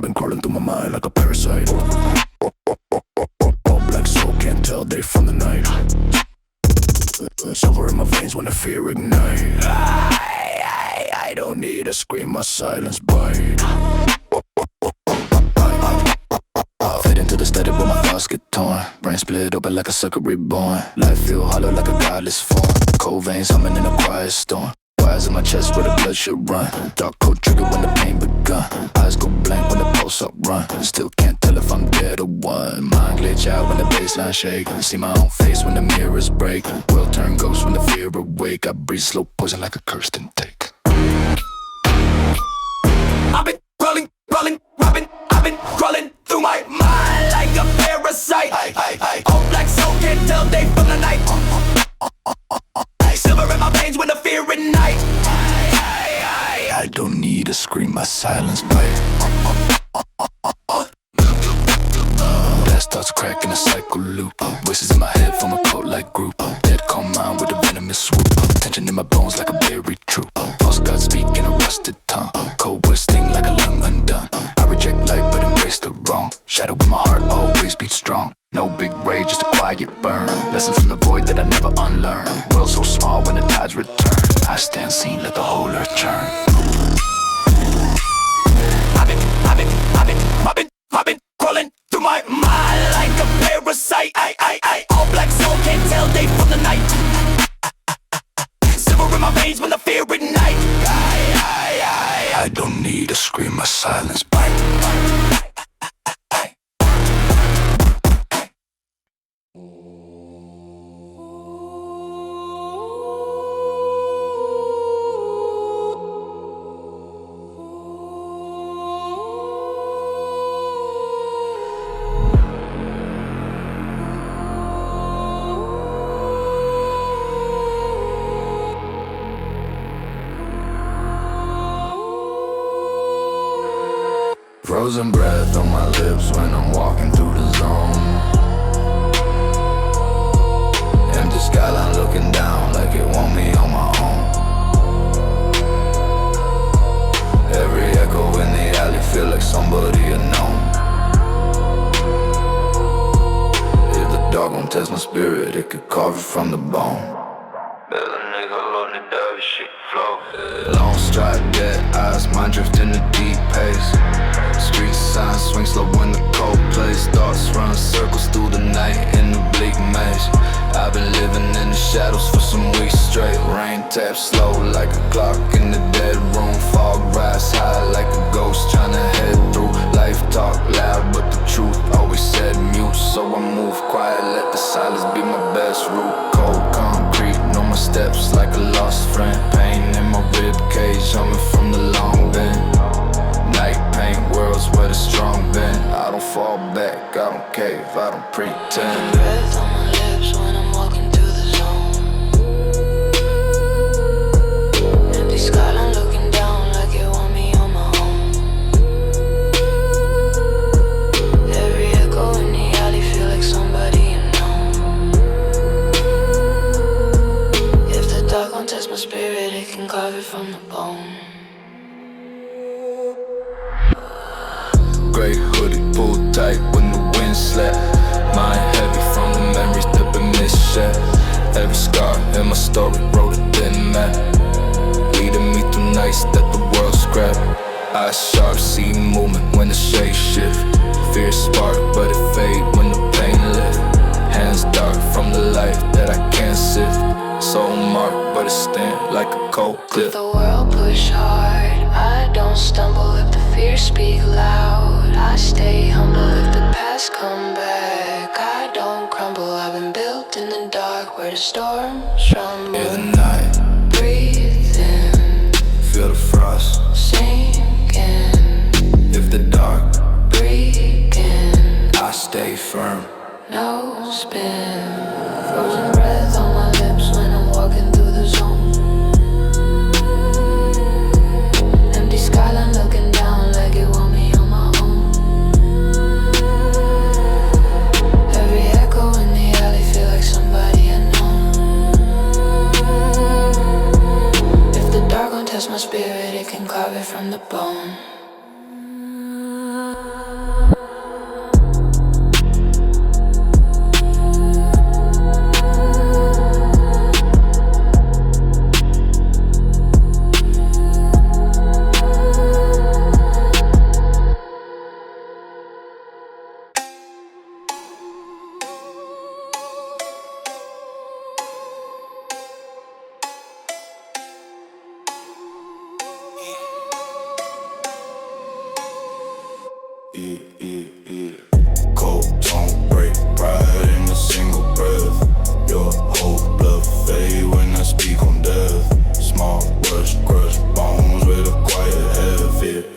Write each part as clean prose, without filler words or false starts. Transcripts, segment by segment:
been crawling through my mind like a parasite. All black soul, can't tell day from the night. Silver in my veins when the fear ignite. I don't need a scream, my silence bite. Fade into the static where my thoughts get torn. Brain split open like a sucker reborn. Life feel hollow like a godless form. Cold veins humming in a quiet storm. Wires in my chest where the blood should run. Dark cold trigger when the pain begun. Eyes go blank when the pulse up run. Still can't tell if I'm dead or what. Mind glitch out when the baseline shake. See my own face when the mirrors break. World turn ghost when the fear awake. I breathe slow poison like a cursed intake. I've been crawling, robbing. I've been crawling through my mind like a parasite. All black soul can't tell day from the night. Silver in my veins when the fear ignite. I don't need a scream, my silence bite. Last thoughts cracking a cycle loop. Voices in my head from a cult like group. Dead calm mind with a venomous swoop. Tension in my bones like a buried troop. False God speak in a rusted tongue. Cold words sting like a lung undone. I reject light but embrace the wrong. Shadow in my heart always beats strong. No big rage, just a quiet burn. Lessons from the void that I never unlearn. World so small when the tides return. I stand seen, let the whole earth churn. I've been crawling through my mind like a parasite. All black soul can't tell day from the night. Silver in my veins when the fear ignite. I don't need a scream, my silence bite. Frozen breath on my lips when I'm walking through the zone. Empty skyline looking down like it want me on my own. Every echo in the alley feel like somebody unknown. If the dark gon' test my spirit, it could carve it from the bone. Long stride, dead eyes, mind drift in the deep pace. Street signs swing slow when the cold place. Thoughts run circles through the night in the bleak maze. I've been living in the shadows for some weeks straight. Rain taps slow like a clock in the dead room. Fog rise high like a ghost trying to head through. Life talk loud but the truth always said mute. So I move quiet, let the silence be my best route. Cold concrete, know my steps like a lost friend. Pain in my rib cage, humming from the long bend. Night paint worlds where the strong been. I don't fall back, I don't cave, I don't pretend. Breath on my lips when I'm walking through the zone. Empty skyline looking down like it want me on my own. Every echo in the alley feel like somebody unknown. If the dark won't test my spirit, it can carve it from the bone. Gray hoodie pulled tight when the wind slept. Mind heavy from the memories that been misshed. Every scar in my story wrote a thin map, leading me through nights that the world scrapped. Eyes sharp, see movement when the shade shift. Fear spark, but it fade when the pain lift. Hands dark from the life that I can't sift. Soul marked, but it stand like a cold clip. If the world push hard, I don't stumble. If the fear speak loud, I stay humble. If the past come back, I don't crumble. I've been built in the dark where the storms rumble. In the night, breathe in, feel the frost sinking. If the dark breaking, I stay firm. no spin. Frozen breath on my lips when I'm walking through the zone. Empty skyline looking down like it want me on my own. Every echo in the alley feel like somebody unknown. If the dark won't test my spirit, it can carve it from the bone. Cold don't break pride in a single breath. Your whole blood fade when I speak on death. Small rush, crush bones with a quiet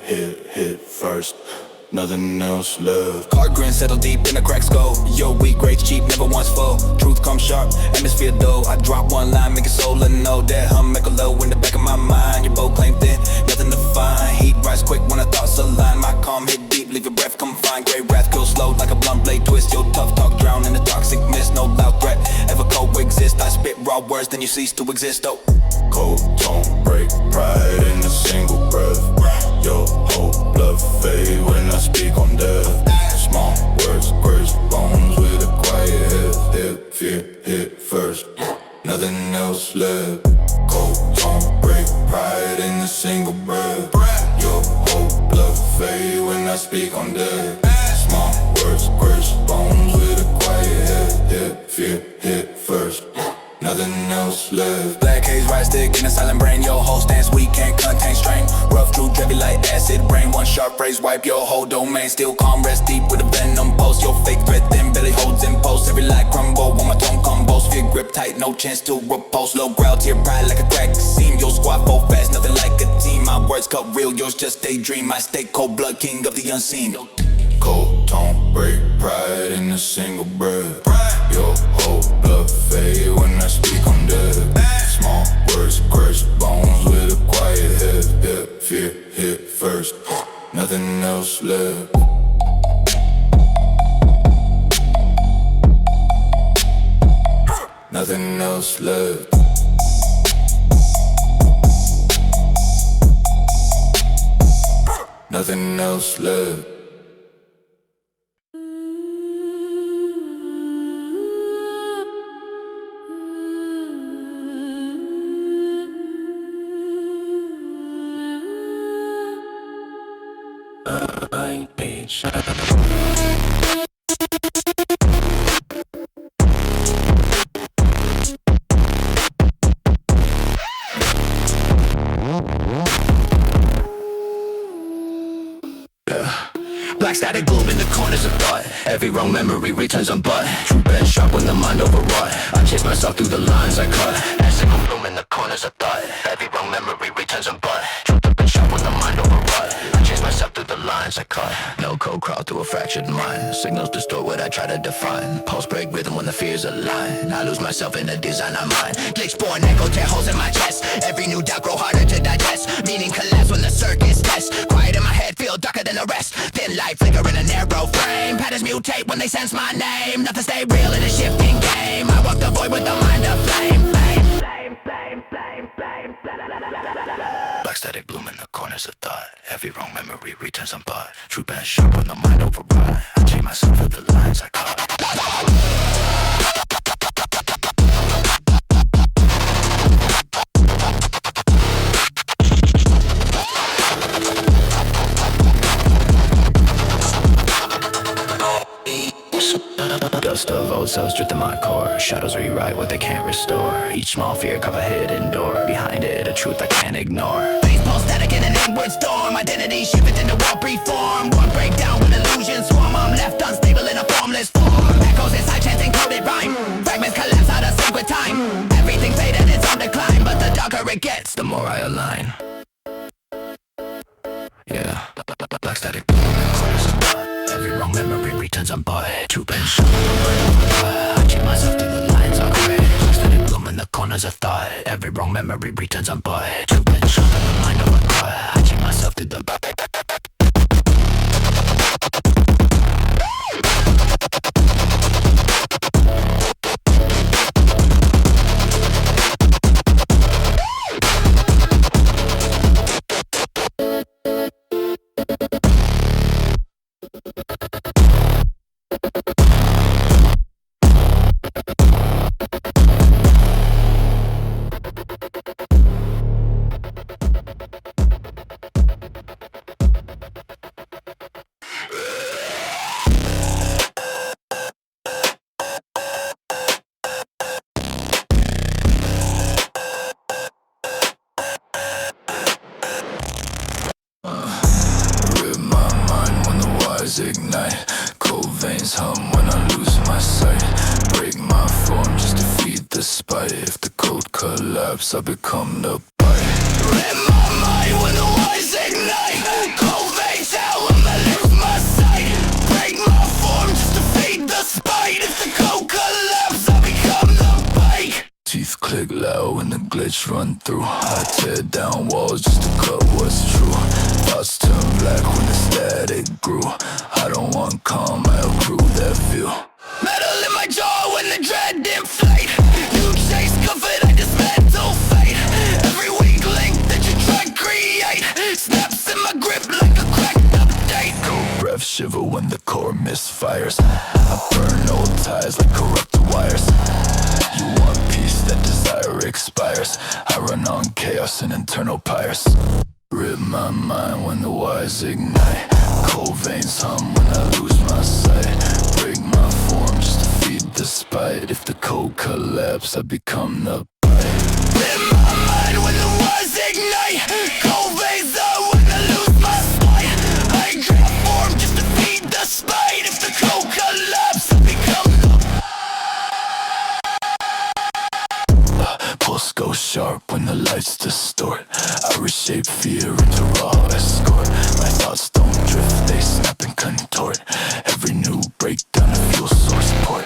head. Hit first, nothing else left. Hard grin settle deep in the crack skull. Your weak grades cheap, never once full. Truth comes sharp, atmosphere dull. I drop one line, make it soul and know that hum make a low in the back of my mind. Your bow claim thin, nothing to find. Heat rise quick when the thoughts align. My calm hit deep, leave your breath confined. Grey wrath goes slow like a blunt blade twist. Your tough talk drown in the toxic mist. No loud threat ever coexist. I spit raw words, then you cease to exist. Oh, cold don't break pride in a single breath. Your whole blood fade when I speak on death. Small words, curse bones with a quiet head. Fear hit first, nothing else left. Cold don't break pride in a single breath. Your whole blood fade when I speak on death. Small words, curse bones with a quiet head. Fear hit first, nothing else left. black haze, right stick in a silent brain. Your whole stance weak, can't contain strain. Rough, true, heavy like acid rain. One sharp phrase, wipe your whole domain. Still calm, rest deep with a venom pulse. Your fake threat, thin belly holds impulse. Every lie crumble when my tone combos. Fear grip tight, no chance to repulse. Low growl, tear pride like a crack seam. Your squad fall fast, nothing like a team. My words cut real, yours just daydream. I stay cold blood, king of the unseen. Cold don't break pride in a single breath. Your whole blood fade when I speak on death. Small words, crush bones with a quiet head. Fear hit first, nothing else left. Nothing else left. Nothing else left. Black static gloom in the corners of thought. Every wrong memory returns unbought. True bed sharp when the mind overwrought. I chase myself through the lines I cut. Acid gloom in the corners of thought. Every wrong memory returns unbought. True bed sharp when the mind overwrought. I chase myself through the lines I cut. No code crawl through a fractured mind. Signals distort what I try to define. Pulse break rhythm when the fears align. I lose myself in the design of mine. Glitch born echo tear holes in my chest. Every new doubt grow harder to digest. Meaning collapse when the circuits test. Quiet in my head feel darker than the rest. Thin light flicker in a narrow frame. Patterns mutate when they sense my name. Nothing stay real in a shifting game. I walk the void with the mind of flame. Black static bloom in the corners of thought. Every wrong memory returns unbought. True band sharp when the mind override. I change myself for the lines I caught. Dust of old cells drift in my core. Shadows rewrite what they can't restore. Each small fear cover hidden door. Behind it, a truth I can't ignore. Face pulse static in an inward storm. Identity shifted into warp reform. One breakdown when illusions swarm. I'm left unstable in a formless form. Echoes inside chance encoded rhyme. Fragments collapse out of sync with time. Everything faded, it's on decline. But the darker it gets, the more I align. Yeah, black static. Every wrong memory returns unbought. True and sure. I cheat myself through the lines I create. Static bloom in the corners of thought. Every wrong memory returns unbought. True and sure. The mind of a god. I cheat myself through the wires ignite, cold veins hum when I lose my sight. Break my form just to feed the spite. If the cold collapse, I become the bite. In my mind when the wires ignite, cold veins out when I lose my sight. Break my form just to feed the spite. If the cold collapse, I become the bite. Teeth click loud when the glitch run through. I tear down walls just to cut what's true. Thoughts turn black when the static grew. I don't want calm, I accrue that view. Metal in my jaw when the dread inflate. You chase comfort, I dismantle fate. Every weak link that you try to create snaps in my grip like a cracked update. Cold breath shiver when the core misfires. I burn old ties like corrupted wires. You want peace, that desire expires. I run on chaos and internal pyres. Rip my mind when the wires ignite, cold veins hum when I lose my sight. Break my form just to feed the spite. If the cold collapse, I become the bite. In my mind when the wires ignite, cold veins hum when I lose my sight. I grab form just to feed the spite. If the cold collapse, I become the Pulse goes sharp when the lights distort. I reshape fear into raw escort. My thoughts don't drift, they snap and contort. Every new breakdown a fuel source port.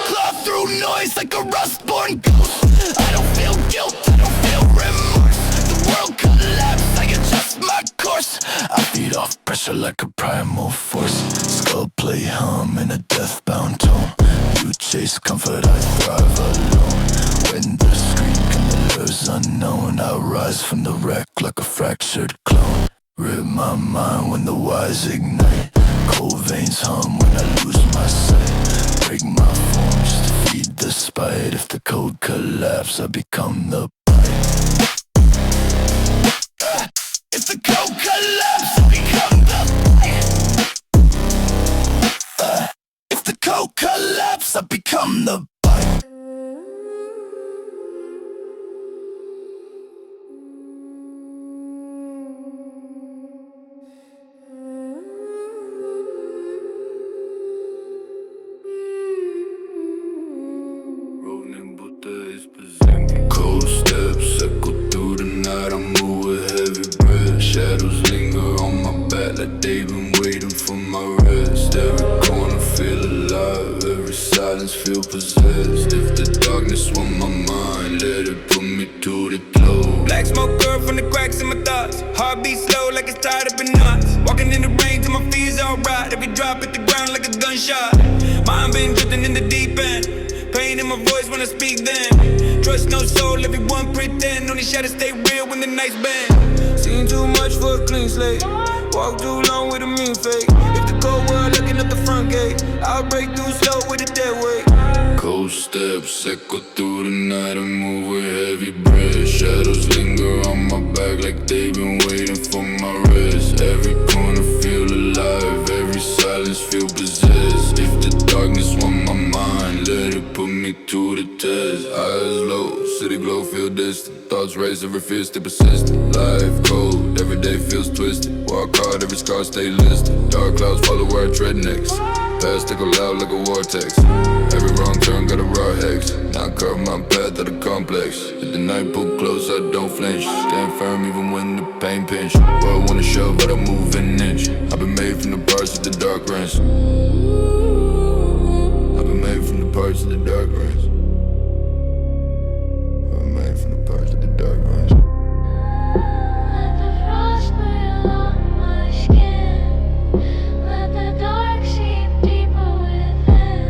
claw through noise like a rust-born ghost. I don't feel guilt, I don't feel remorse. The world collapsed, I adjust my course. I feed off pressure like a primal force. Skull play hum in a death-bound tone. You chase comfort, I thrive alone. When the screen can lives unknown, I rise from the wreck like a fractured clone. Rip my mind when the wires ignite, cold veins hum when I lose my sight. Break my form just to feed the spite. If the cold collapse, I become the bite. If the cold collapse, I become the bite. If the cold collapse, I become the bite. Cold steps echo through the night. I move with heavy breath. Shadows linger on my back like they've been waiting for my rest. Every corner feel alive, every silence feel possessed. If the darkness want my mind, let it put me to the glow. Black smoke girl from the cracks in my thoughts. Heartbeat slow like it's tied up in knots. Walking in the rain till my feet alright. Every drop hit the ground like a gunshot. Mind been drifting in the deep end. Pain in my voice when I speak then. Trust no soul, everyone pretend. Only shadows stay real when the nights bend. Seen too much for a clean slate. Walk too long with a mean fake. If the cold world looking at the front gate, I'll break through slow with a dead weight. Cold steps echo through the night. I move with heavy breath. Shadows linger on my back like they've been waiting for my rest. Every corner feel alive, every silence feel possessed. If the darkness want my mind, let it put me to the test. Eyes low, city glow, feel distant. Thoughts race, every fear stay persistent. Life cold, every day feels twisted. Walk hard, every scar stay listed. Dark clouds follow where I tread next. Past echo loud like a vortex. Every wrong turn got a raw hex. Now I carve my path to the complex. If the night pull close, I don't flinch. Stand firm even when the pain pinch. Well, I wanna shove, but I move an inch. I've been made from the parts of the dark rents. I've been made from the parts of the dark rents. I've been made from the parts of the dark rents. Let the frost burn on my skin. Let the dark seep deeper within.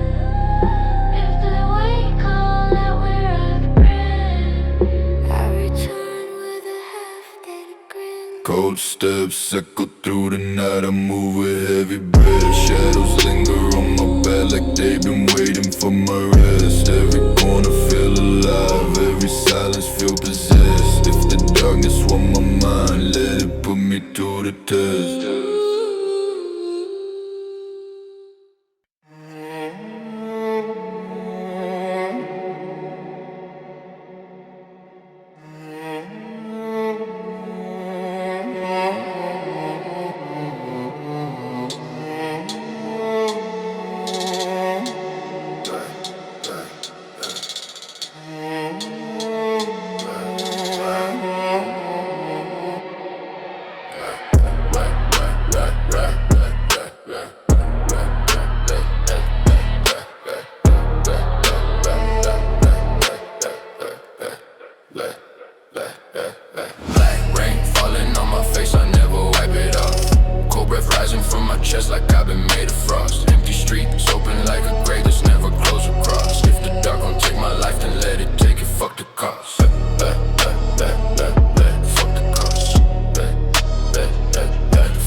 If the weight call out where I've been, I return with a half-dead grin. Cold steps echo through the night. I move with heavy breath. Shadows linger on my back like they've been waiting for my rest. Every corner feel alive, every silence feel possessed. If the darkness want my mind, let it put me to the test. chest like I've been made of frost. Empty streets, open like a grave that's never close across. If the dark gon' take my life, then let it take it, fuck the cost. Fuck the cost.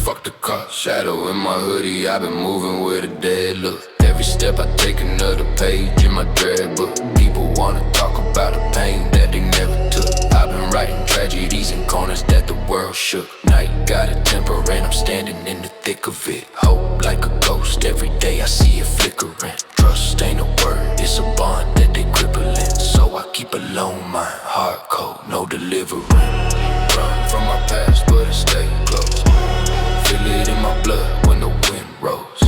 Fuck the cost. Shadow in my hoodie, I've been moving with a dead look. Every step I take another page in my dread book. People wanna talk about the pain that they never took. I've been writing tragedies in corners that the world shook. Night got a temper and I'm standing in the thick of it. Hope like a ghost, every day I see it flickering. Trust ain't a word, it's a bond that they crippling. So I keep a low mind, hard cold, no delivering. Run from my past, but I stay close. Feel it in my blood when the wind rolls.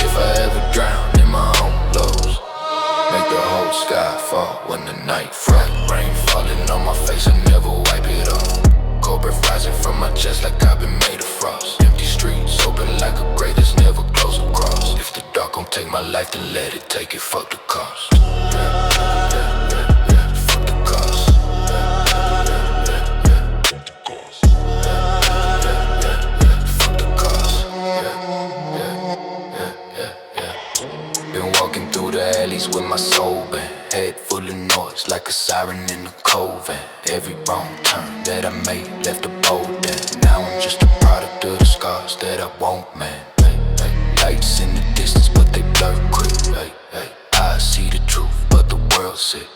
If I ever drown in my own lows, make the whole sky fall when the night frost. Rain falling on my face, I never wipe it off. Cobra rising from my chest like I've been made of frost. Empty streets, open like a grave that's never close across. If the dark gon' take my life, then let it take it, fuck the cost. Fuck the cost. Fuck the cost. Been walking through the alleys with my soul bent. Head full of noise like a siren in the cove. Every wrong turn that I made left a bold dent. Now I'm just a product of the scars that I won't mend. Lights in the distance but they blur quick. I see the truth but the world's sick.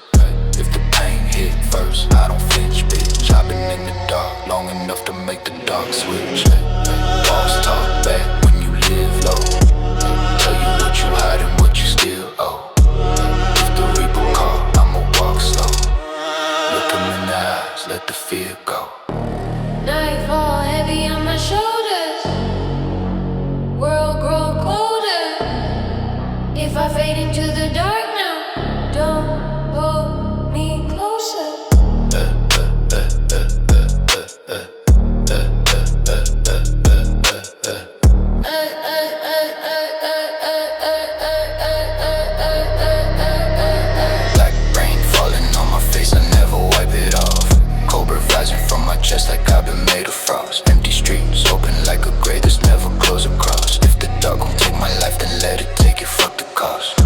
If the pain hit first, I don't flinch, bitch. I've been in the dark long enough to make the dark switch. Walls talk back when you live low. Tell you what you hide and what you still owe. If the reaper call, I'ma walk slow. Look him in the eyes, let the fear go. Nightfall heavy on my shoulders. World grow colder. If I fade into the dark now, don't pull me closer. Black rain falling on my face, I never wipe it off. Cobra rising from my chest like I've been made of frost. Empty streets, open like a grave that's never close across. If the dark gon' take my life, then let it take it, fuck the cost.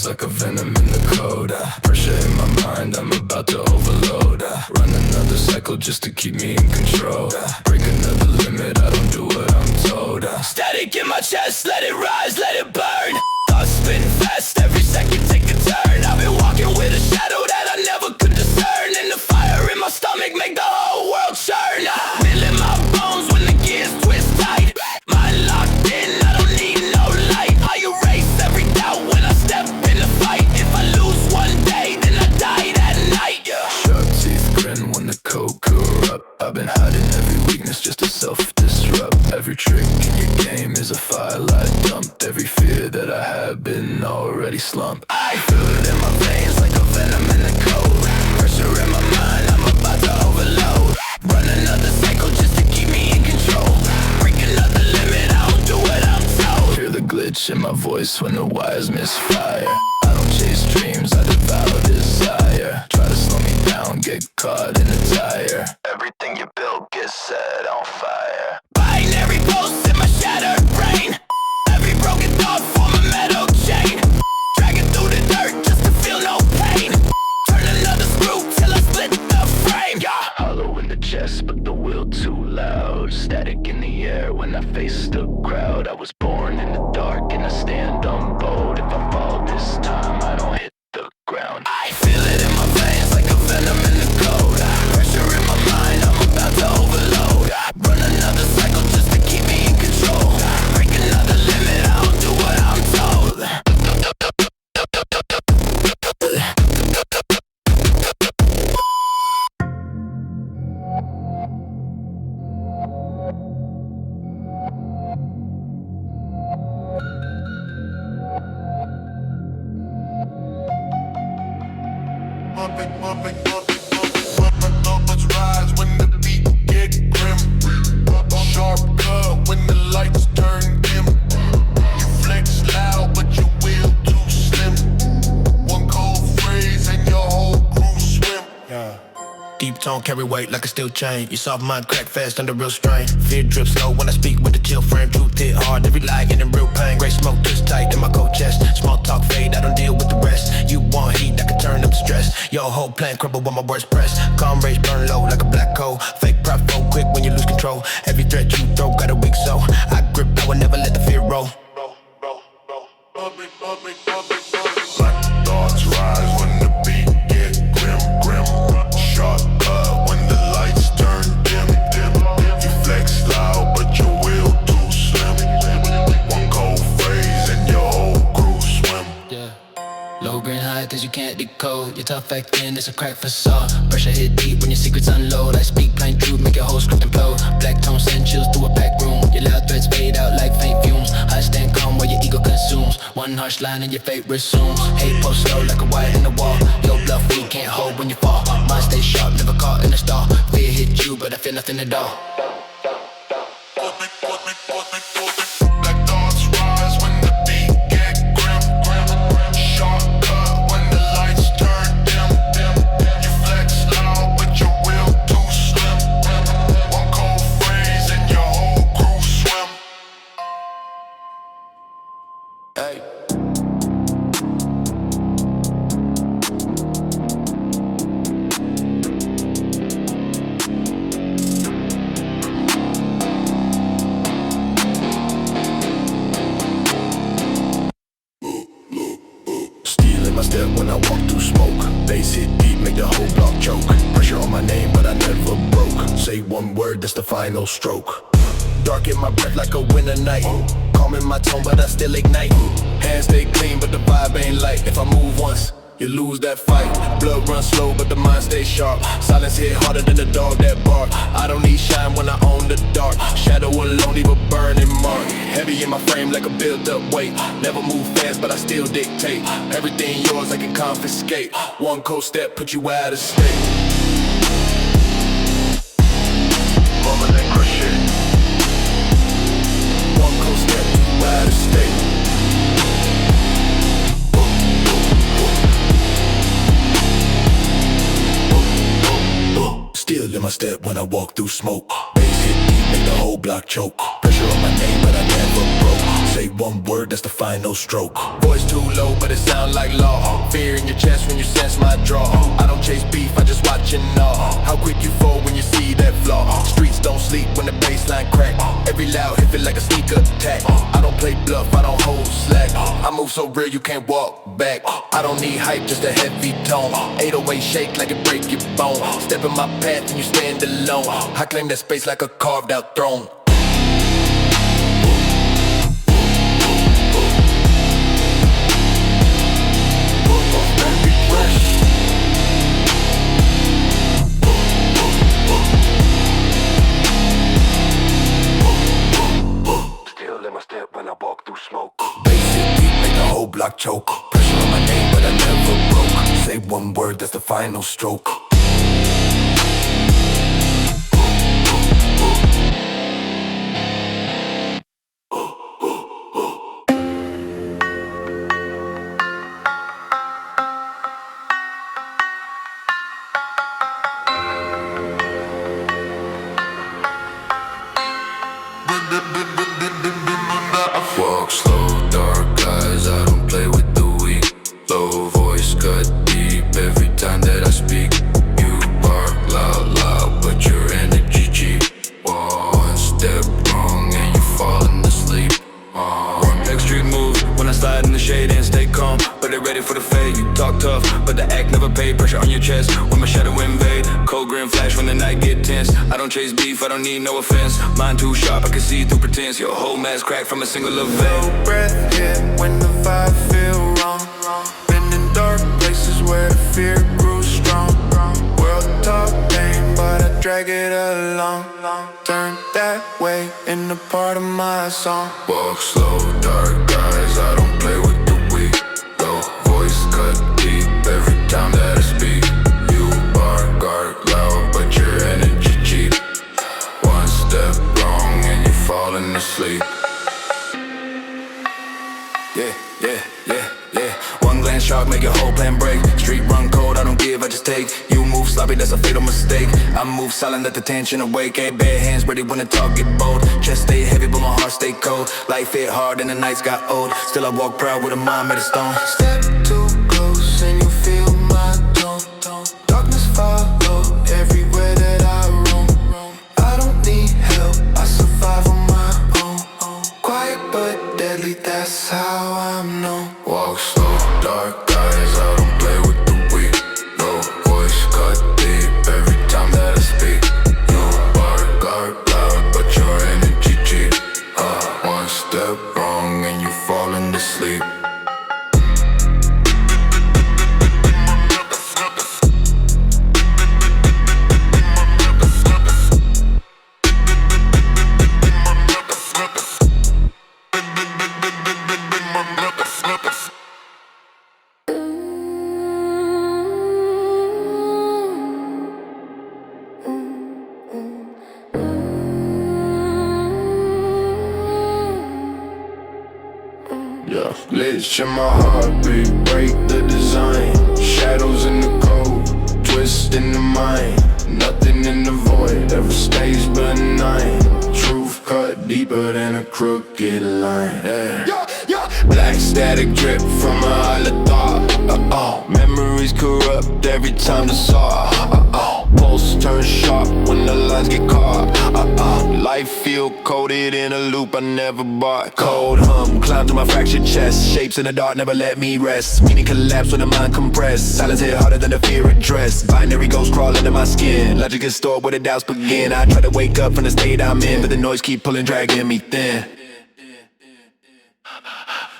Like a venom in the code. Pressure in my mind, I'm about to overload. Run another cycle just to keep me in control. Break another limit, I don't do what I'm told. Static in my chest, let it rise, let it burn. Thoughts spin fast, every second take a turn. I've been walking with a shadow that I never could discern. And the fire in my stomach make the whole world churn. Feel in my bones when the gears twist tight. Mind locked in, I don't need no light. I erase every doubt when I step in the fight. If I lose one day, then I die that night. Sharp teeth grin when the cold corrupt. I've been hiding every weakness just to self-disrupt. Every trick in your game is a file I dumped. Every fear that I have been already slumped. I feel it in my veins like a venom in the cold. Pressure in my mind, I'm about to overload. Run another cycle just to keep me in control. Break another limit, I don't do what I'm told. Hear the glitch in my voice when the wires misfire. I don't chase dreams, I devour desire. Try to slow me down, get caught in a tire. Everything you built gets set on fire. Binary posts in my shattered brain. Every broken thought form a metal chain. Dragging through the dirt just to feel no pain. Turn another screw till I split the frame. Hollow in the chest, but the will too loud. Static in the air when I face the crowd. I was born in the dark and I stand on bold. If I fall this time, I don't hit the ground. I feel it in my veins like a venom in the code. Pressure in my mind, I'm about to overload. Run another Numbers rise when the beat get grim. Sharp cut when the lights turn dim. You flex loud but your will too slim. One cold phrase and your whole crew swim. Yeah. Deep tone carry weight like a steel chain. Your soft mind crack fast under real strain. Fear drips slow when I speak with the chill frame. Truth hit hard, every lie in real pain. Gray smoke twist tight in my cold chest. Small talk fade, I don't deal with the rest. You want heat, I can turn up the stress. Your whole plan crumble when my words press. Calm rage burn low like a black coal. Fake prop phone quick when you lose control. Every threat you throw got a weak soul. I grip, I will never let the fear roll. Black thoughts rise when the beat get grim. Sharp cut when the lights turn dim. You flex loud but your will too slim. One cold phrase and your whole crew swim. Yeah. Low green high cause you can't decode. You're tough back then, it's a crack facade. Pressure hit deep when your secrets unload. I speak plain truth, make your whole script implode. Black tone send chills through a packed room. Your loud threats fade out like faint fumes. I stand calm while your ego consumes. One harsh line and your fate resumes. Hate post slow like a wire in the wall. Your bluff you can't hold when you fall. Mind stay sharp, never caught in a stall. Fear hit you but I feel nothing at all. Black thoughts rise when the beat get grim. Sharp cut when the lights turn dim. You flex loud but your will too slim. One cold phrase and your whole crew swim. Hey. Steel in my step when I walk through smoke. Bass hit deep, make the whole block choke. Pressure on my name, but I never broke. Say one word, that's the final stroke. Dark in my breath like a winter night. Calm in my tone, but I still ignite. Hands stay clean, but the vibe ain't light. If I move once, you lose that fight. Blood runs slow, but the mind stays sharp. Silence hit harder than the dog that bark. I don't need shine when I own the dark. Shadow alone, leave a burning mark. Heavy in my frame like a built-up weight. Never move fast, but I still dictate. Everything yours, I can confiscate. One cold step, put you out of state. Mama, that crush it. One cold step, put you out of state. Still in my step when I walk through smoke. Bass hit deep, make the whole block choke. Pressure on my name, but I never broke. Say one word, that's the final stroke. Voice too low, but it sound like law. Fear in your chest when you sense my draw. I don't chase beef, I just watch and gnaw. How quick you fold when you see that flaw. Streets don't sleep when the baseline crack. Every loud hit feel like a sneak attack. I don't play bluff, I don't hold slack. I move so real you can't walk back. I don't need hype, just a heavy tone. 808 shake like it break your bone. Step in my path and you stand alone. I claim that space like a carved out throne. Still in my step when I walk through smoke. Bass hit deep, make the whole block choke. Pressure on my name, but I never broke. Say one word, that's the final stroke. Walk slow, dark eyes, I don't play with the weak. Low voice cut deep every time that I speak. You bark loud, but your energy cheap. One step wrong and you falling asleep. Extreme moves when I slide in the shade and stay calm, but they ready for the fade. You talk tough, but the act never paid. Pressure on your chest when my shadow invade. Cold grin flash when the night get tense. I don't chase beef, I don't need no offense. Mind too sharp, I can see through pretense. Your whole mask cracked from a single Lovell. No breath hit when the vibe feel wrong. Been in dark places where the fear grew strong. World talk pain, but I drag it along. Turn that way into part of my song. Walk slow, dark eyes, I don't play with the weak. Low voice cut deep every time that I speak. break. Street run cold, I don't give, I just take. You move sloppy, that's a fatal mistake. I move silent, let the tension awake. Ain't bare hands ready when the talk get bold. Chest stay heavy, but my heart stay cold. Life hit hard and the nights got old. Still I walk proud with a mind made of stone. Step too close and you feel my tone. Darkness follow everywhere that I roam. I don't need help, I survive on my own. Quiet but deadly, that's how I'm known. Walk slow, dark eyes, I don't play with the weak. No voice cut deep every time that I speak. You bark loud, but your energy cheap. One step wrong and you fall into sleep. Glitch in my heartbeat, break the design. Shadows in the cold, twist in the mind. Nothing in the void ever stays benign. Truth cut deeper than a crooked line. Black static drip from a isle of thought. Memories corrupt every time the saw. Pulse turn sharp when the lines get caught. Life feel coded in a loop I never bought. Cold hum, climb through my fractured chest. Shapes in the dark never let me rest. Meaning collapse when the mind compressed. Silence hit harder than the fear addressed. Binary ghosts crawl under my skin. Logic is stored where the doubts begin. I try to wake up from the state I'm in, but the noise keep pulling, dragging me thin.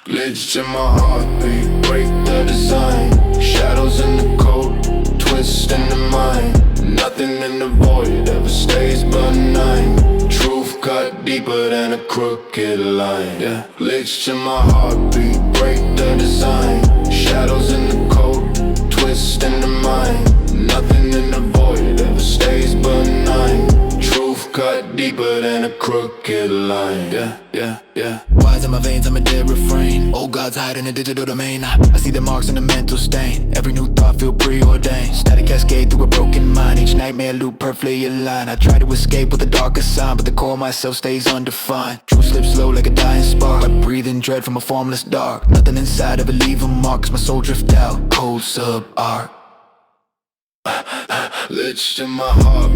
Glitch in my heartbeat, break the design. Shadows in the cold, twist in the mind. Nothing in the void ever stays benign. Truth cut deeper than a crooked line. Glitch in my heartbeat, break the design. Shadows in the cold, twist in the mind. Nothing in the void ever stays benign. Truth cut deeper than a crooked line. Wise in my veins, I'm a dead refrain. Old gods hide in the digital domain. I see the marks in the mental stain. Every new thought feel preordained. Static cascade through a broken mind. Each nightmare loop perfectly aligned. I try to escape with a darker sign, but the core of myself stays undefined. Truth slips slow like a dying spark. I breathe in dread from a formless dark. Nothing inside of it leave a mark, 'cause my soul drift out, cold sub-art. Glitch in my heart,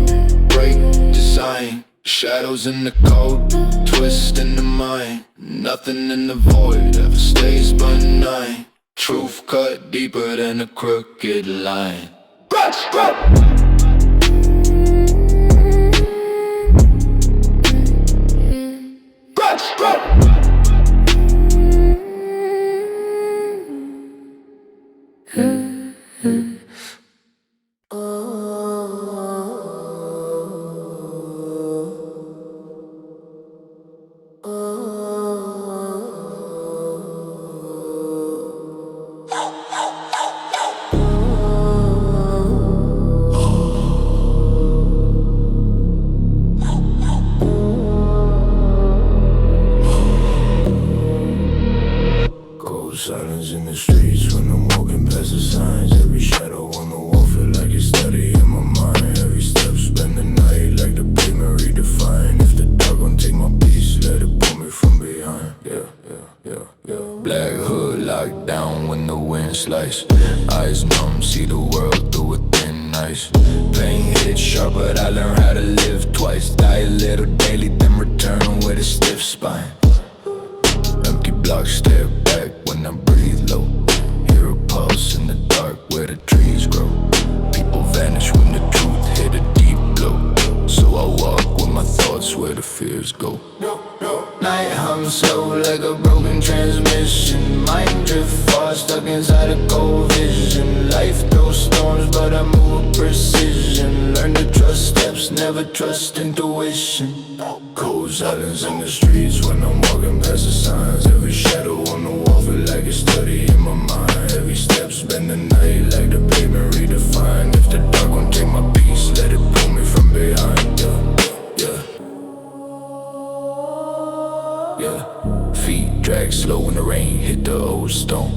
break design. Shadows in the cold, twist in the mind. Nothing in the void ever stays benign. Truth cut deeper than a crooked line. Silence in the streets when I'm walking past the signs. Every shadow on the wall feel like it's study in my mind. Every step spend the night like the pavement redefined. If the dark gon' take my peace, let it pull me from behind. Black hood locked down when the wind slice. Eyes numb, see the world through a thin ice. Pain hit sharp, but I learned how to live twice. Die a little daily, then return with a stiff spine. Empty blocks stare back when I breathe low. Hear a pulse in the dark where the trees grow. People vanish when the truth hit a deep blow. So I walk with my thoughts where the fears go. Night hums slow like a broken transmission. Mind drift far, stuck inside a cold vision. Life throws storms, but I move with precision. Learn to trust steps, never trust intuition. Cold silence in the streets when I'm walking past the signs. Every shadow on the wall feel like it's study in my mind. Every step spend the night like the pavement redefined. If the dark gon' take my peace, let it pull me from behind. Feet drag slow when the rain hit the old stone.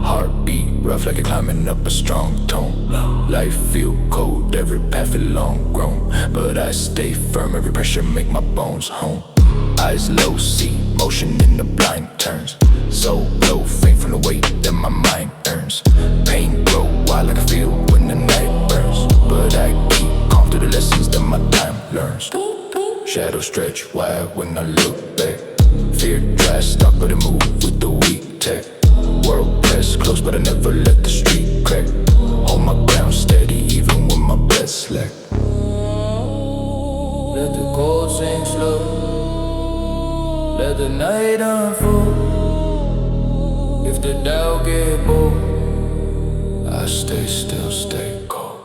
Heartbeat rough like you're climbing up a strong tone. Life feel cold, every path feel long grown, but I stay firm, every pressure make my bones home. Eyes low, see motion in the blind turns. Soul low, faint from the weight that my mind earns. Pain grow wild like I feel when the night burns, but I keep calm through the lessons that my time learns. Shadows stretch wide when I look back. Fear dries, stuck but I move with the weak tech. World press close but I never let the street crack. Hold my ground steady even when my breath slack. Let the cold sink slow, let the night unfold. If the doubt get bold, I stay still, stay cold.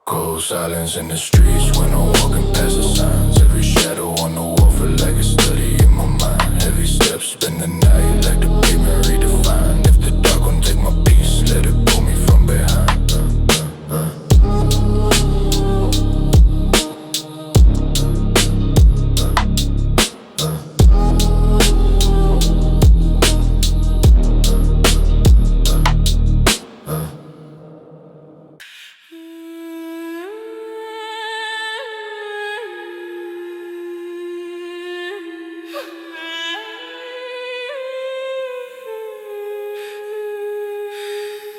Cold silence in the streets when I'm walking past the signs. Every shadow on the wall feel like a study in my mind. Heavy steps, spend the night like the pavement redefined. If the dark won't take my peace, let it pull me from behind.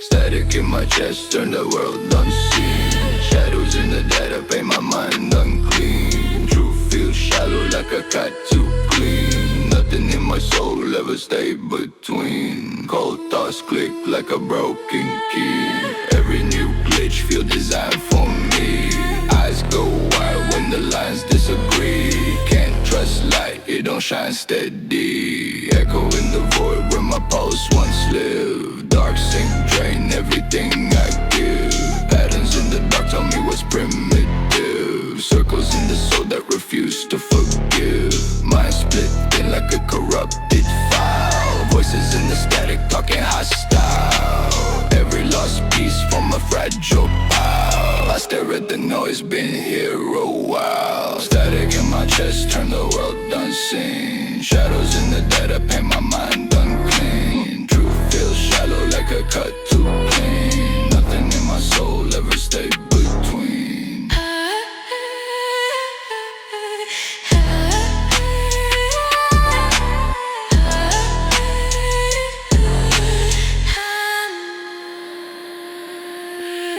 Static in my chest, turn the world unseen. Shadows in the data, paint my mind unclean. Truth feels shallow like a cat too clean. Nothing in my soul ever stay between. Cold thoughts click like a broken key. Every new glitch feel designed for me. Eyes go wild when the lines disagree. Can't trust light, it don't shine steady. Echo in the void where my pulse once lived. Dark sink drain everything I give. Patterns in the dark tell me what's primitive. Circles in the soul that refuse to forgive. Mind split thin like a corrupted file. Voices in the static talking hostile. Every lost piece from a fragile pile. I stare at the noise, been here a while. Static in my chest, turn the world unseen. Shadows in the data, paint my mind unclean. Truth feels shallow like a cut too clean. Nothing in my soul ever stay between.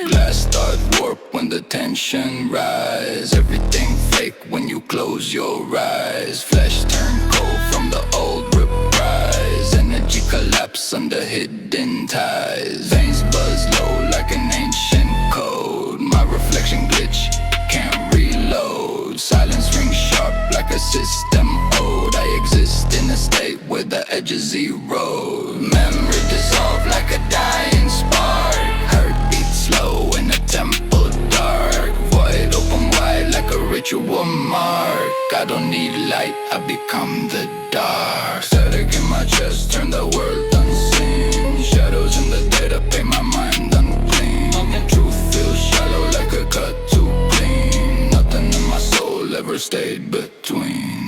Glass start warp when the tension rise. Everything fake when you close your eyes. Flesh turn cold from the old reprise. Energy collapse under hidden ties. Veins buzz low like an ancient code. My reflection glitch, can't reload. Silence rings sharp like a system ode. I exist in a state where the edge is zero. Memory dissolve like a dying spark. Heartbeat slow in a temple dark. Void open wide like a ritual mark. I don't need light, I become the dark. Static in my chest, turn the world unseen. Shadows in the data, paint my mind unclean. Truth feels shallow like a cut too clean. Nothing in my soul ever stayed between.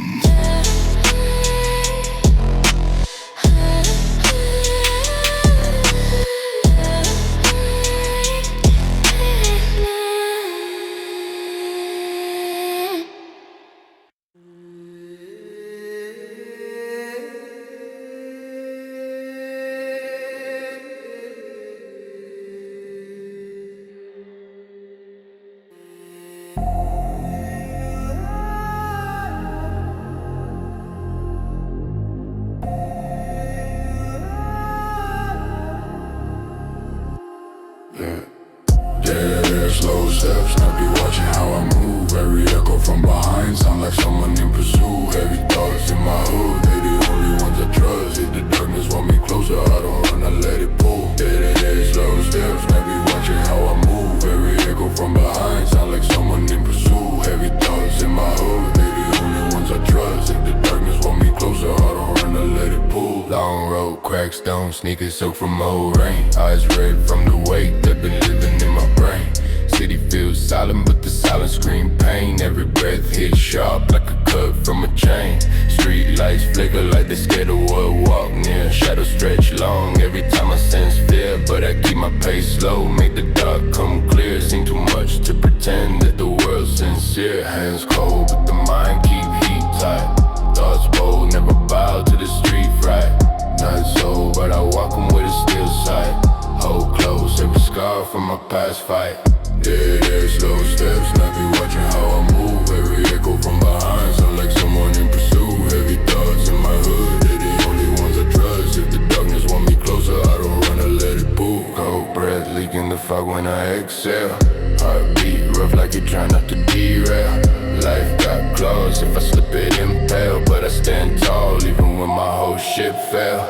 Slow steps, I be watching how I move. Every echo from behind sound like someone in pursuit. Heavy thoughts in my hood, they the only ones I trust. Hit the darkness, want me closer, I don't run, I let it pull. Slow steps, I be watching how I move. Every echo from behind sound like someone in pursuit. Heavy thoughts in my hood, they the only ones I trust. Hit the darkness, want me closer, I don't run, I let it pull. Long road, cracked stone, sneakers soaked from old rain. Eyes red from the weight that been living in my brain. City feels was silent, but the silence screamed pain. Every breath hit sharp like a cut from a chain. Street lights flicker like they scared of what walk near. Shadows stretch long every time I sense fear, but I keep my pace slow, make the dark come clear. Seem too much to pretend that the world's sincere. Hands cold, but the mind keep heat tight. Thoughts bold, never bow to the street fright. Not so, but I walk them with a still sight. Hold close, every scar from my past fight. Dead air, slow steps, not be watching how I move. Every echo from behind, sound like someone in pursuit. Heavy thoughts in my hood, they're the only ones I trust. If the darkness want me closer, I don't run, I let it pull. Cold breath leaking the fog when I exhale. Heartbeat rough like you're trying not to derail. Life got claws, if I slip it impale. But I stand tall, even when my whole ship fell.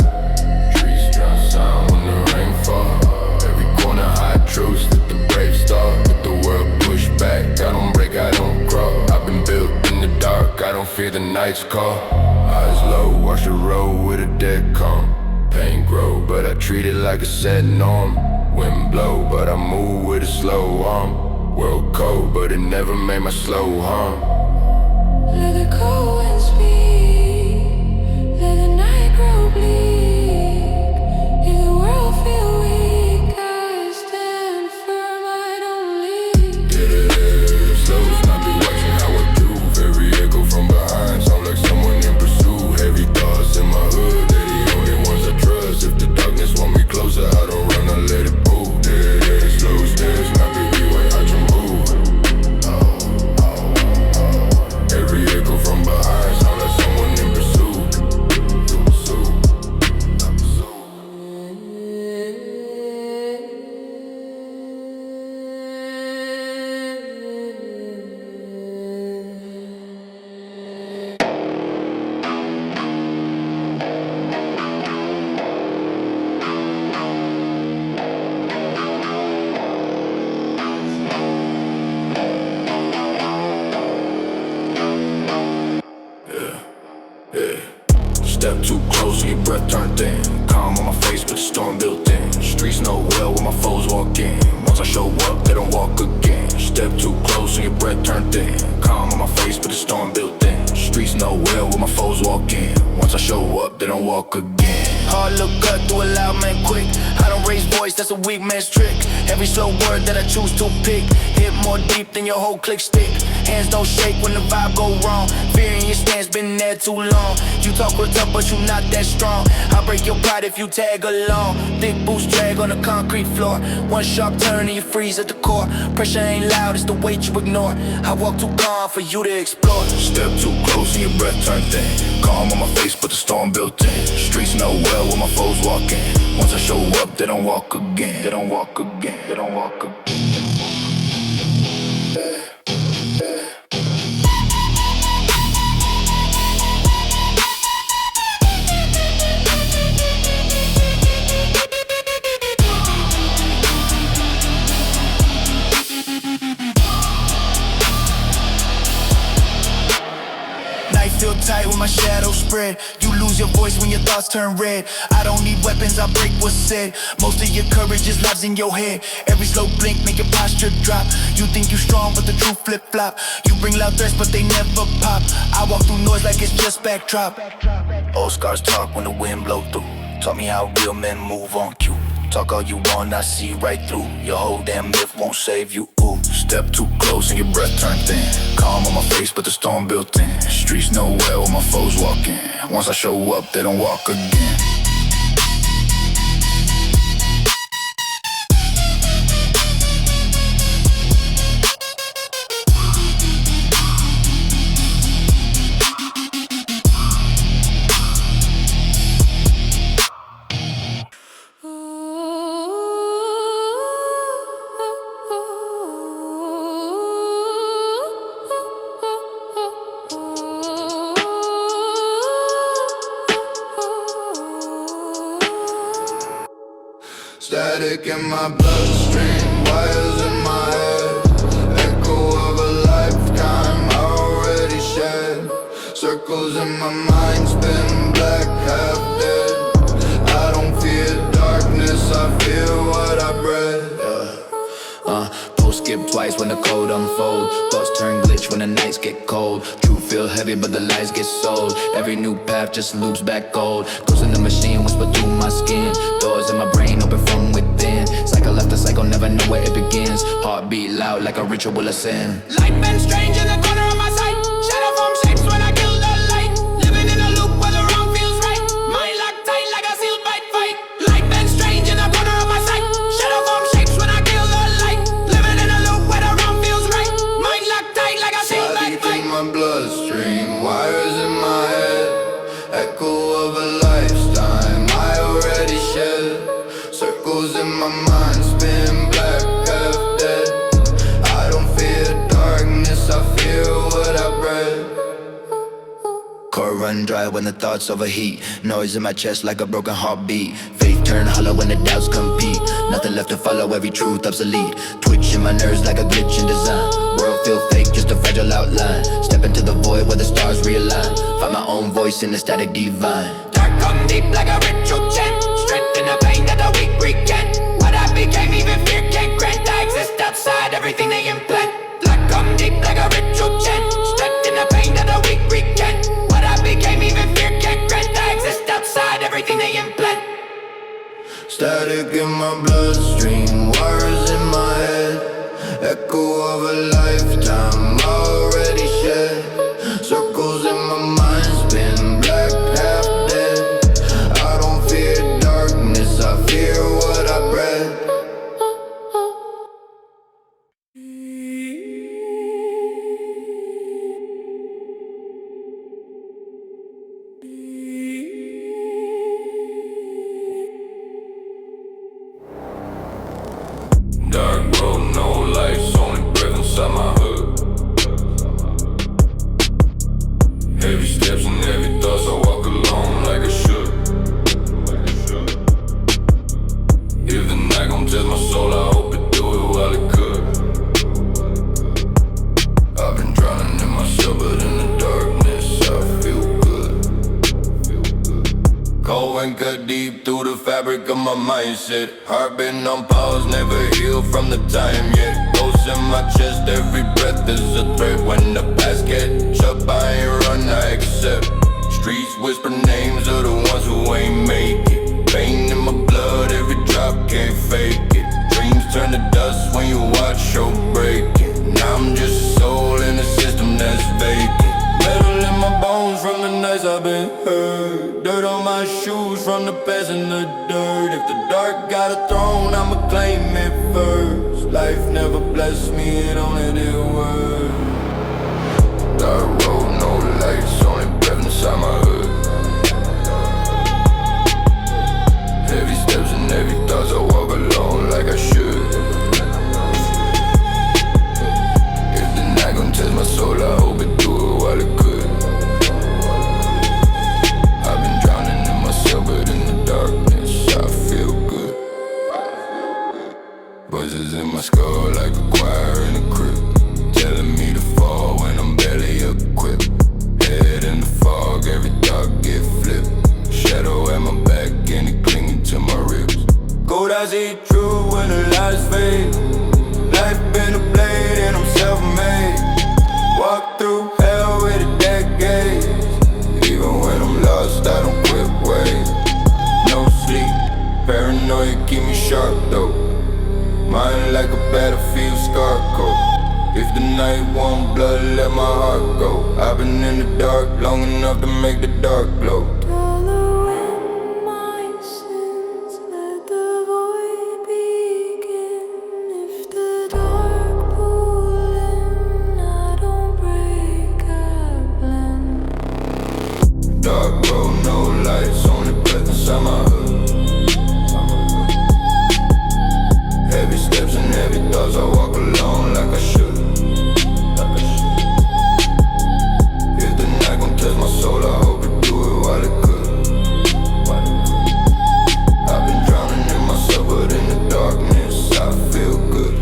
Trees drown sound when the rain fall. Every corner high truths that the brave star. Let the world push back, I don't break, I don't crawl. I've been built in the dark, I don't fear the night's call. Eyes low, watch the road with a dead calm. Pain grow, but I treat it like a set norm. Wind blow, but I move with a slow arm. World cold, but it never made my slow harm. Let the cold wind speak, let the night grow bleak. If the world feel weak, I stand firm, I don't leave. Dead slows, not be watching how I move. Every echo from behind, sound like someone in pursuit. Heavy thoughts in my hood, they're the only ones I trust. If the darkness want me closer, I don't run, I let it move. Dead slow stairs, not be way I can move. Every echo from behind, sound like someone in pursuit. Step too close and your breath turned thin. Calm on my face, but the storm built in. Streets know well where my foes walk in. Once I show up, they don't walk again. Step too close and your breath turned thin. Calm on my face, but the storm built in. Streets know well where my foes walk in. Once I show up, they don't walk again. Hard look cut through a loud man quick. I don't raise voice, that's a weak man's trick. Every slow word that I choose to pick hit more deep than your whole click stick. Hands don't shake when the vibe go wrong. Fear in your stance, been there too long. You talk real tough, but you not that strong. I'll break your pride if you tag along. Thick boots drag on the concrete floor. One sharp turn and you freeze at the core. Pressure ain't loud, it's the weight you ignore. I walk too calm for you to explore. Step too close and your breath turned thin. Calm on my face, but the storm built in. Streets know well where my foes walk in. Once I show up, they don't walk again. They don't walk again. They don't walk again. Feel tight when my shadow spread. You lose your voice when your thoughts turn red. I don't need weapons, I break what's said. Most of your courage just lives in your head. Every slow blink make your posture drop. You think you strong, but the truth flip-flop. You bring loud threats, but they never pop. I walk through noise like it's just backdrop. Old scars talk when the wind blow through. Taught me how real men move on cue. Talk all you want, I see right through. Your whole damn myth won't save you. Ooh. Step too close and your breath turned thin. Calm on my face, but the storm built in. Streets know well where my foes walk in. Once I show up, they don't walk again. Static in my bloodstream, wires in my head. Echo of a lifetime already shed. Circles in my mind spin black, half dead. I don't fear darkness, I feel what I bred. skip twice when the code unfold. Thoughts turn glitch when the nights get cold. Truth feel heavy but the lies get sold. Every new path just loops back cold. Goes in the machine, whisper through my skin. Doors in my brain open from within. Cycle after cycle, never know where it begins. Heartbeat loud like a ritual of sin. Life been strange in the corner of my sight. Shadow form shapes when I kill the light. Living in a loop where the wrong feels right. Mind locked tight like a sealed bite fight. Life been strange in the corner of my sight. Shadow form shapes when I kill the light. Living in a loop where the wrong feels right. Mind locked tight like a sealed bite fight. In my bloodstream, wires in my head. Echo of a lifetime I already shed. Circles in my mind spin black, half dead. I don't fear darkness, I fear what I bred. Core run dry when the thoughts overheat. Noise in my chest like a broken heartbeat. Faith turn hollow when the doubts compete. Nothing left to follow, every truth obsolete. Twitch in my nerves like a glitch in design. World feel fake, just a fragile outline. Step into the void where the stars realign. Find my own voice in the static divine. Dark come deep like a ritual chant. Strength in the pain that the weak recant. What I became even fear can't grant. I exist outside everything they implant. Black come deep like a ritual chant. Strength in the pain that the weak recant. What I became even fear can't grant. I exist outside everything they implant. Static in my bloodstream, wires in my head. Echo of a lifetime already shed. Circles in my mind spin black, half dead. I don't fear darkness, I fear what I bred. Dark road, no lights, only breath inside my hood. Heavy steps and heavy thoughts, I walk alone like I should. If the night gon' test my soul, I hope it do it while it could. I've been drowning in myself, but in the darkness I feel good. Cold and cut deep through the fabric of my mindset. Heart been on pause, never healed from the time yet. Ghosts in my chest, every breath is a threat. When the past catch up, I ain't run, I accept. Streets whisper names of the ones who ain't make it. Pain in my blood, every drop can't fake it. Dreams turn to dust when you watch show breaking. Now I'm just a soul in a system that's vacant. Metal in my bones from the nights I've been hurt. Dirt on my shoes from the past in the dirt. If the dark got a throne, I'ma claim it first. Life never blessed me, it only did worse. Dark road, no lights, only breath inside my hood. Heavy steps and heavy thoughts, I walk alone like I should. If the night gon' test my soul, I hope it do it while it could. I've been drowning in myself, but in the darkness I feel good. Voices in my skull like a choir in a crypt, telling me to fall when I'm barely equipped. Head in the fog, every thought get flipped. Shadow at my back and it clinging to my ribs. Cold I see true when the lies fade. Life been a blade and I'm self-made. Walk through hell with a decade. Even when I'm lost, I don't quit ways. No sleep, paranoia keep me sharp though. Mind like a battlefield scar code. If the night won't blood, let my heart go. I've been in the dark long enough to make the dark glow. Dark road, no lights, only breath inside my hood. Heavy steps and heavy thoughts, I walk alone like I should. If the night gon' test my soul, I hope it do it while it could. I've been drowning in myself, but in the darkness I feel good.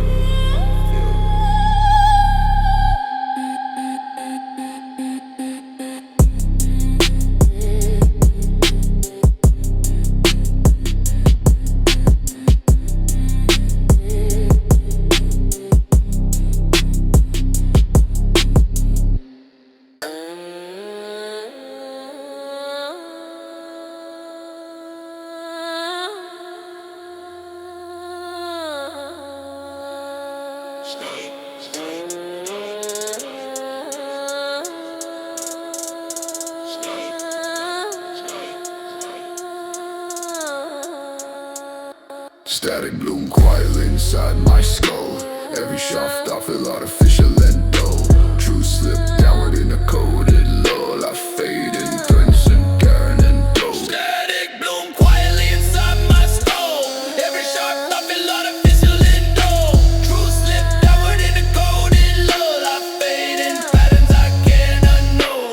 Static bloom quietly inside my skull. Every shaft I feel artificial and dull. True slip downward in a coded lull. I fade in threats and Karen and dough. Static bloom quietly inside my skull. Every shaft I feel artificial and dull. True slip downward in a coded lull. I fade in patterns I can't unknow.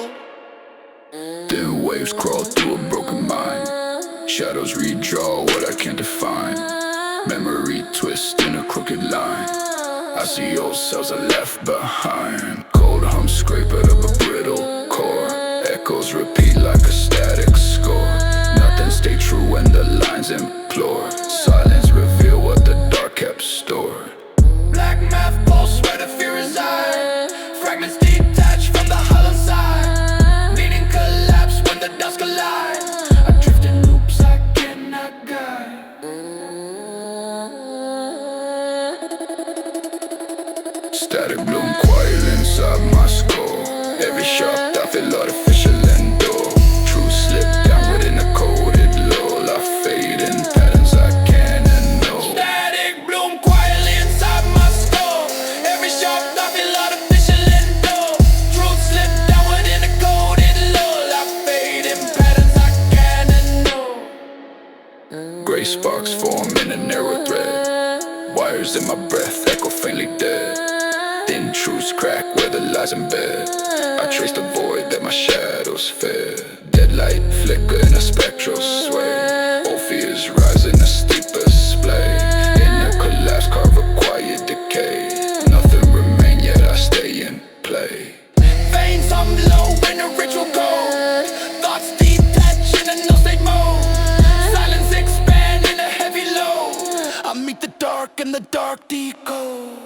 Thin waves crawl through a broken mind. Shadows redraw what I can't define. Memory twist in a crooked line. I see old cells are left behind. Cold hum scrape out of a brittle core. Echoes repeat like a static score. Nothing stay true when the lines implore. Silence reveal what the dark kept stored. Black math pulse where the fear resides. Fragments detached from the hollow side. Meaning collapse when the dust collides. I drift in loops I cannot guide. Static bloom quiet inside my skull. Every shaft I feel artificial and dull. True slip downward in a coded lull. I fade in patterns I can't unknow. Static bloom quietly inside my skull. Every shaft I feel artificial and dull. Truth slip downward in a coded lull. I fade in patterns I can't unknow. Gray sparks form in a narrow thread. Wires in my breath echo faintly dead. Thin truths crack where the lies embed. I trace the void that my shadows fed. Dead light flicker in a spectral sway. Old fears rise in a steep display. In a collapse carve a quiet decay. Nothing remain yet I stay in play. Veins hum low in a ritual code. Thoughts detach in a no-state mode. Silence expand in a heavy load. I meet the dark and the dark decode.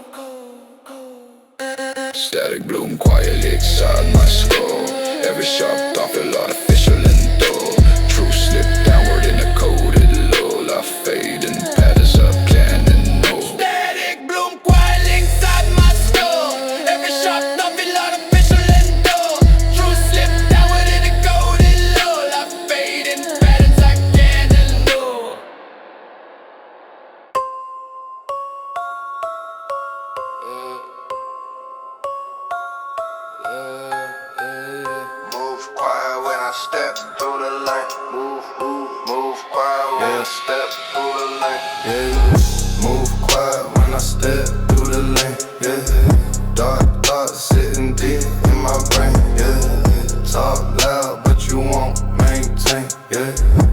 Static bloom quietly inside my skull. Every sharp thought feel artificial and dull. True slip downward in a coded lull. I fade in patterns I can't unknow. Static bloom quietly inside my skull. Every sharp thought feel artificial and dull. True slip downward in a coded lull. I fade in patterns I can't unknow. Move quiet when I step through the lane. Move quiet when I step through the lane. Yeah, move quiet when I step through the lane. Yeah, dark thoughts sitting deep in my brain. Yeah, talk loud but you won't maintain. Yeah,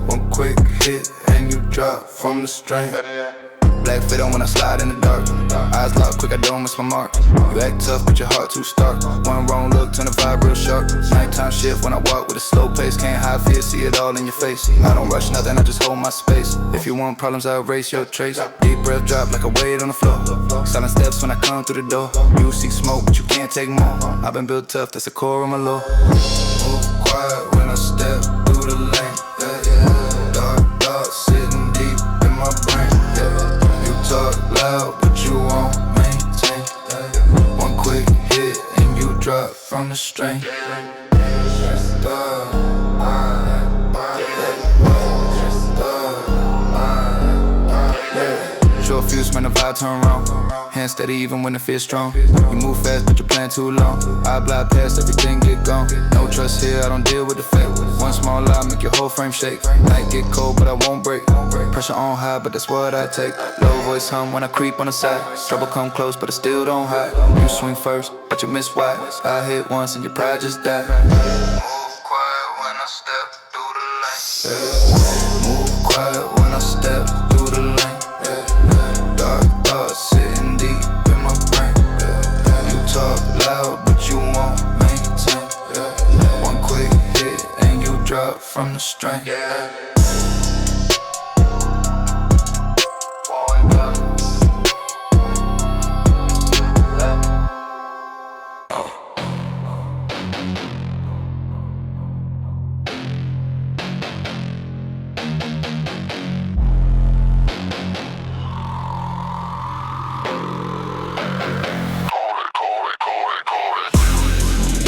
one quick hit and you drop from the string. Black fit on when I slide in the dark. Eyes locked quick, I don't miss my mark. You act tough, but your heart too stark. One wrong look, turn the vibe real sharp. Nighttime shift when I walk with a slow pace. Can't hide fear, see it all in your face. I don't rush nothing, I just hold my space. If you want problems, I'll erase your trace. Deep breath drop like a weight on the floor. Silent steps when I come through the door. You see smoke, but you can't take more. I've been built tough, that's the core of my law. Move quiet when I step through the lane. Yeah, dark thoughts sitting deep in my brain. Yeah, you talk loud but you won't maintain. Yeah, one quick hit and you drop from the string. Short fuse, man, the vibe turn wrong. Hand steady even when it feels strong. You move fast, but you plan too long. I glide past, everything get gone. No trust here, I don't deal with the fake. One small lie, make your whole frame shake. Night get cold, but I won't break. Pressure on high, but that's what I take. Low voice hum when I creep on the side. Trouble come close, but I still don't hide. You swing first, but you miss wide. I hit once and your pride just died. Move quiet when I step through the lane. Yeah, move quiet when I step through the lane. Yeah, dark thoughts sitting deep in my brain. Yeah, you talk loud but you won't maintain. Yeah, one quick hit and you drop from the string. Yeah.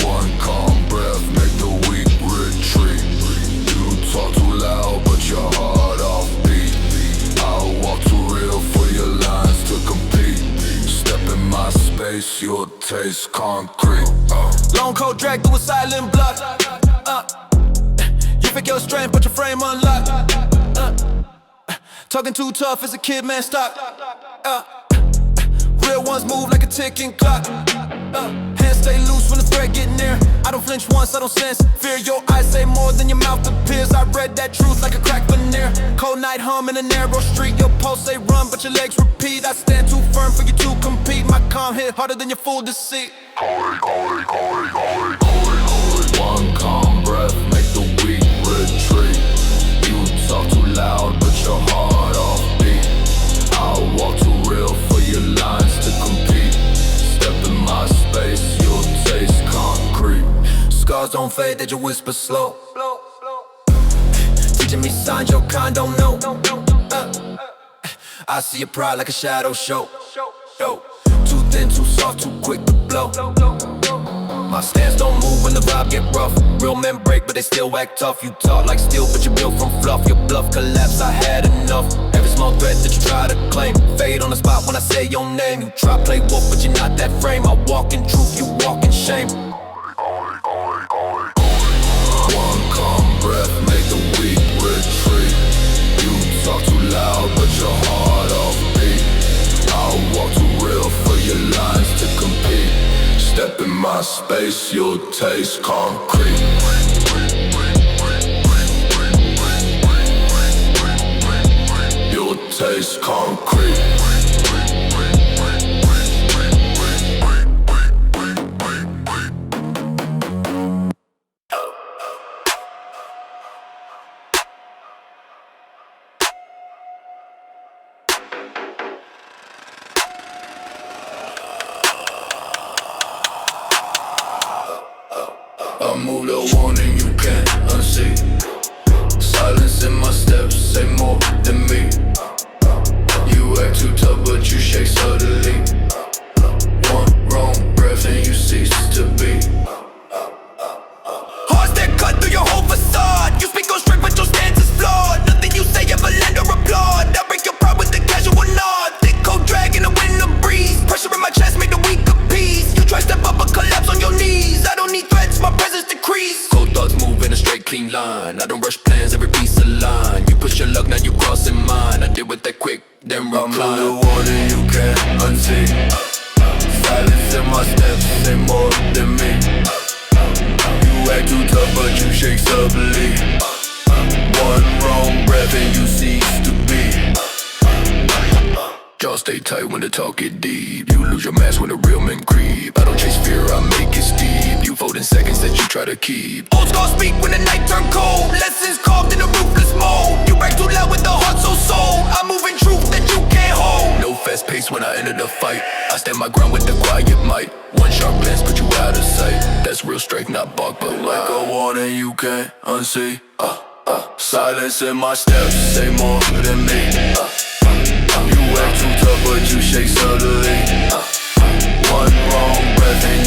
One calm breath make the weak retreat. You talk too loud, but space, you'll taste concrete. Long coat drag through a silent block. You pick your strength, but your frame unlocked. Talking too tough as a kid, man, stop. Real ones move like a ticking clock. Hands stay loose when the threat get near. I don't flinch once, I don't sense fear. Your eyes say more than your mouth appears. I read that truth like a crack veneer. Cold night hum in a narrow street. Your pulse say run, but your legs repeat. I stand too firm for you to compete. My calm hit harder than your full deceit. One calm breath, make the weak retreat. You talk too loud, but your heart offbeat. I'll walk too real for your lines to compete. Step in my space, you'll taste concrete. Scars don't fade, they just whisper slow. Teaching me signs your kind don't know. I see your pride like a shadow show. Too thin, too soft, too quick to blow. My stance don't move when the vibe get rough. Real men break, but they still act tough. You talk like steel, but you're built from fluff. Your bluff collapse, I had enough. Every small threat that you try to claim, fade on the spot when I say your name. You try play wolf, but you're not that frame. I walk in truth, you walk in shame. One calm breath, make the weak retreat. You talk too loud, but your heart offbeat. I'll walk too real for your lines to compete. Step in my space, you'll taste concrete. You'll taste concrete. I move the warning you can't unsee. Silence in my steps say more than me. You act too tough but you shake subtly. One wrong breath and you cease to be. Hearts that cut through your whole facade. You speak on strength but your stance is flawed. Nothing you say ever land or applaud. I break your pride with a casual nod. Thick cold drag in the wind of breeze. Pressure in my chest make the weak appease. You try step up but collapse on your knees. I don't need threats, my presence decrease. Cold thoughts move in a straight clean line. I don't rush plans, every piece of line. You push your luck, now you crossing mine. I deal with that quick, then I move the recline. warning you can't unsee. Silence in my steps say more than me. You act too tough but you shake subtly. One wrong breath and you cease to be. Jaws stay tight when the talk get deep. You lose your mask when the real men creep. I don't chase fear, I make it steep. You fold in seconds that you try to keep. Old scars speak when the night turn cold. Lessons carved in a ruthless mold. You break too loud with the heart so sold. I move in truth that you can't hold. No fast pace when I enter the fight. I stand my ground with the quiet might. One sharp glance put you out of sight. That's real strength, not bark but Like a warning you can't unsee. Silence in my steps say more than me. You act too tough but you shake subtly. One wrong breath and